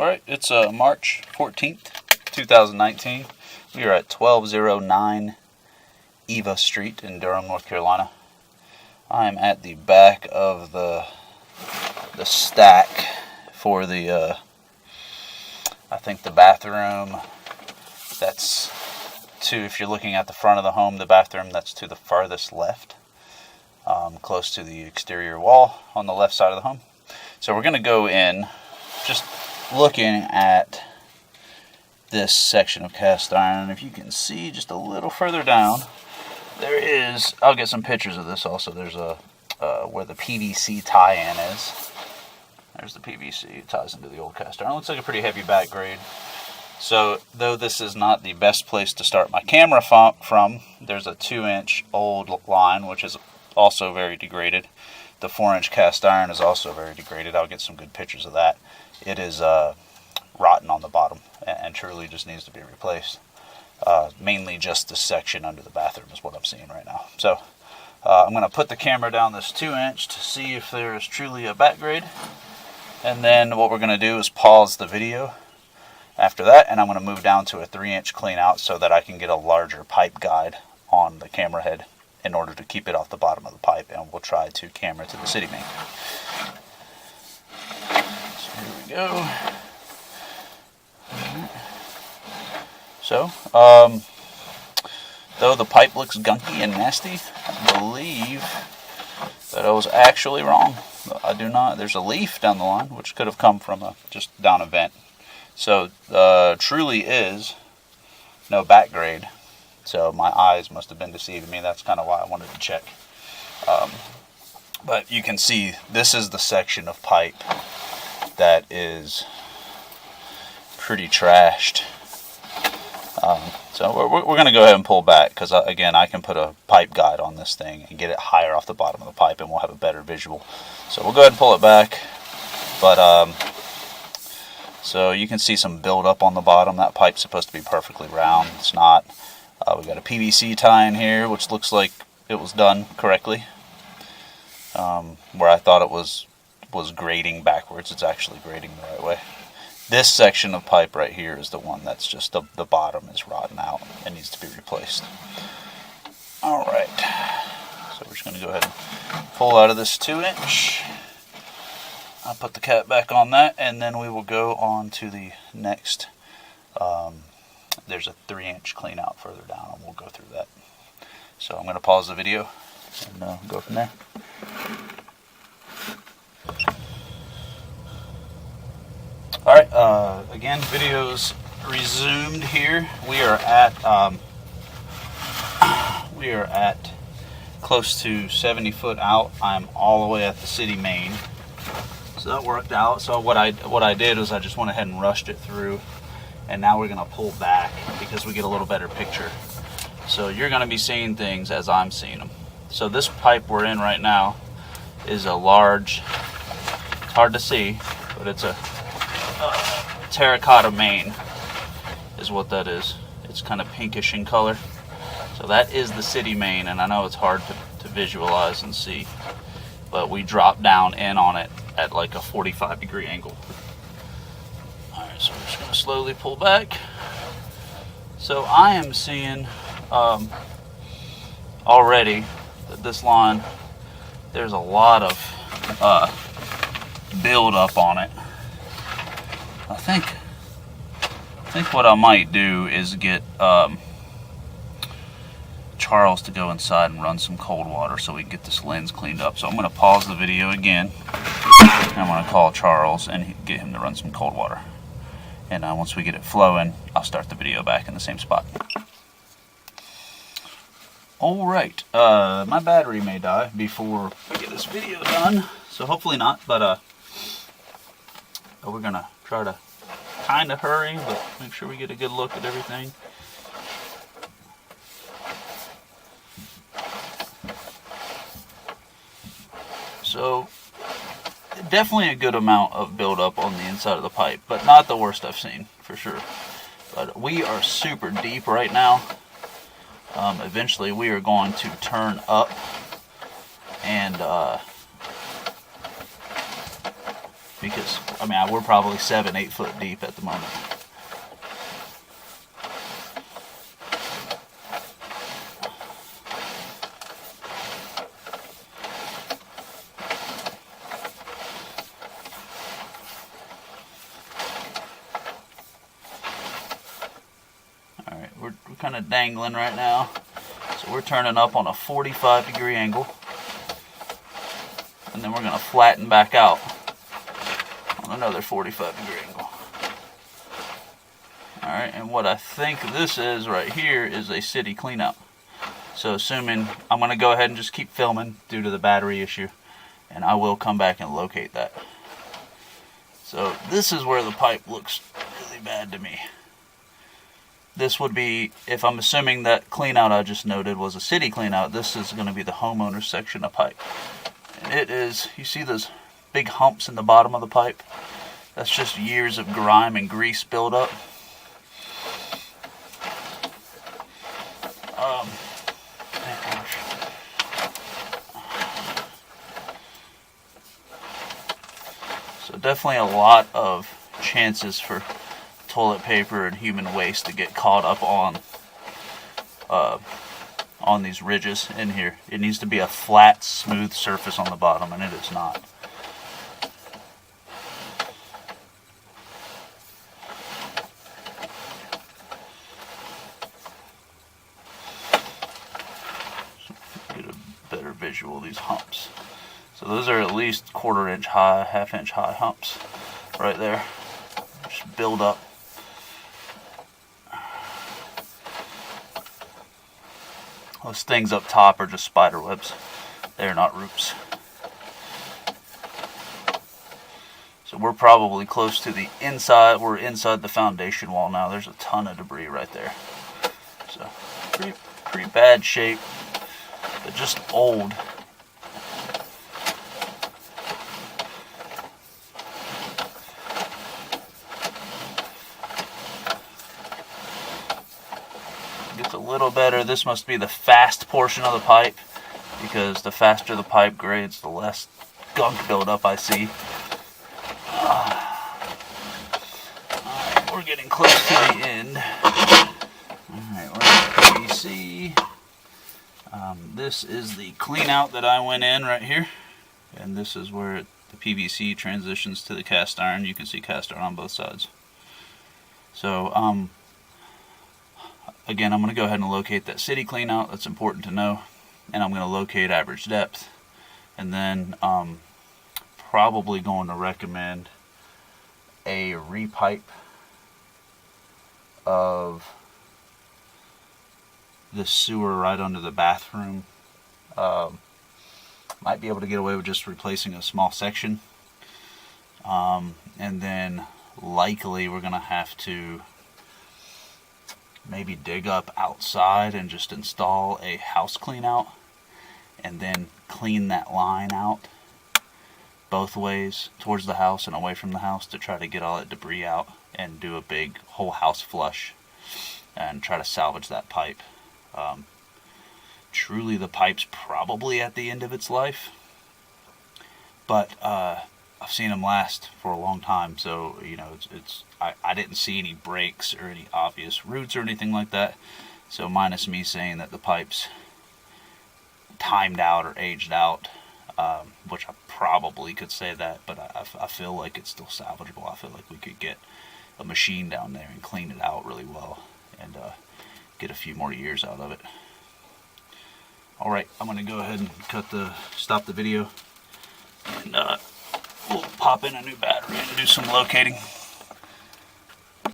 Alright, it's March 14th, 2019. We are at 1209 Eva Street in Durham, North Carolina. I am at the back of the stack for the, I think the bathroom that's to, if you're looking at the front of the home, the bathroom that's to the farthest left, close to the exterior wall on the left side of the home. So we're going to go in, just looking at this section of cast iron. If you can see just a little further down, there is, I'll get some pictures of this also, there's a where the PVC tie-in is. There's the PVC, it ties into the old cast iron. It looks like a pretty heavy back grade. So, though this is not the best place to start my camera from, there's a 2-inch old line, which is also very degraded. The 4-inch cast iron is also very degraded. I'll get some good pictures of that. It is rotten on the bottom and truly just needs to be replaced. Mainly just the section under the bathroom is what I'm seeing right now. So, I'm going to put the camera down this 2-inch to see if there is truly a back grade. And then what we're going to do is pause the video after that, and I'm going to move down to a 3-inch clean out so that I can get a larger pipe guide on the camera head in order to keep it off the bottom of the pipe, and we'll try to camera to the city main. So here we go. So, though the pipe looks gunky and nasty, I believe that I was actually wrong. I do not. There's a leaf down the line, which could have come from just down a vent. So, truly is no back grade. So, my eyes must have been deceiving me. That's kind of why I wanted to check. But you can see this is the section of pipe that is pretty trashed. So we're going to go ahead and pull back because, again, I can put a pipe guide on this thing and get it higher off the bottom of the pipe, and we'll have a better visual. So we'll go ahead and pull it back. But, so you can see some buildup on the bottom. That pipe's supposed to be perfectly round. It's not. We got a PVC tie in here, which looks like it was done correctly. Where I thought it was grading backwards, it's actually grading the right way. This section of pipe right here is the one that's just the bottom is rotten out and needs to be replaced. Alright, so we're just going to go ahead and pull out of this 2-inch. I'll put the cap back on that, and then we will go on to the next. There's a 3-inch clean out further down, and we'll go through that. So I'm going to pause the video and go from there. Alright, again, videos resumed here. We are at close to 70 foot out. I'm all the way at the city main. So that worked out. So what I did was I just went ahead and rushed it through, and now we're going to pull back because we get a little better picture. So you're going to be seeing things as I'm seeing them. So this pipe we're in right now is a large, it's hard to see, but it's a terracotta main is what that is. It's kind of pinkish in color. So that is the city main, and I know it's hard to visualize and see, but we drop down in on it at like a 45-degree angle. Alright, so we're just going to slowly pull back. So I am seeing already that this line, there's a lot of build up on it. I think what I might do is get Charles to go inside and run some cold water so we can get this lens cleaned up. So I'm going to pause the video again. I'm going to call Charles and get him to run some cold water. And once we get it flowing, I'll start the video back in the same spot. Alright, my battery may die before I get this video done. So hopefully not, but we're going to try to kind of hurry, but make sure we get a good look at everything. So, definitely a good amount of buildup on the inside of the pipe, but not the worst I've seen, for sure. But we are super deep right now. Eventually we are going to turn up and because, I mean, we're probably 7-8 foot deep at the moment. Alright, we're kind of dangling right now. So we're turning up on a 45-degree angle. And then we're going to flatten back out on another 45-degree angle. Alright, and what I think this is right here is a city cleanout. So assuming, I'm going to go ahead and just keep filming due to the battery issue, and I will come back and locate that. So this is where the pipe looks really bad to me. This would be, if I'm assuming that cleanout I just noted was a city cleanout, this is going to be the homeowner section of pipe. And it is, you see those big humps in the bottom of the pipe? That's just years of grime and grease buildup. So definitely a lot of chances for toilet paper and human waste to get caught up on these ridges in here. It needs to be a flat, smooth surface on the bottom, and it is not. Get a better visual of these humps. So those are at least 1/4 inch high, 1/2 inch high humps right there. Just build up. Those things up top are just spider webs. They're not roots. So we're probably close to the inside. We're inside the foundation wall now. There's a ton of debris right there. So pretty bad shape, but just old. Gets a little better. This must be the fast portion of the pipe, because the faster the pipe grades, the less gunk buildup I see. Alright, we're getting close to the end. Alright, we're at PVC. This is the clean out that I went in right here, and this is where the PVC transitions to the cast iron. You can see cast iron on both sides. So again, I'm going to go ahead and locate that city cleanout. That's important to know. And I'm going to locate average depth. And then probably going to recommend a repipe of the sewer right under the bathroom. Might be able to get away with just replacing a small section. And then likely we're going to have to maybe dig up outside and just install a house clean out, and then clean that line out both ways, towards the house and away from the house, to try to get all that debris out and do a big whole house flush and try to salvage that pipe. Truly, the pipe's probably at the end of its life, but I've seen them last for a long time, so you know I didn't see any breaks or any obvious roots or anything like that. So minus me saying that the pipe's timed out or aged out, which I probably could say that, but I feel like it's still salvageable. I feel like we could get a machine down there and clean it out really well and get a few more years out of it. Alright, I'm going to go ahead and stop the video, and we'll pop in a new battery and do some locating.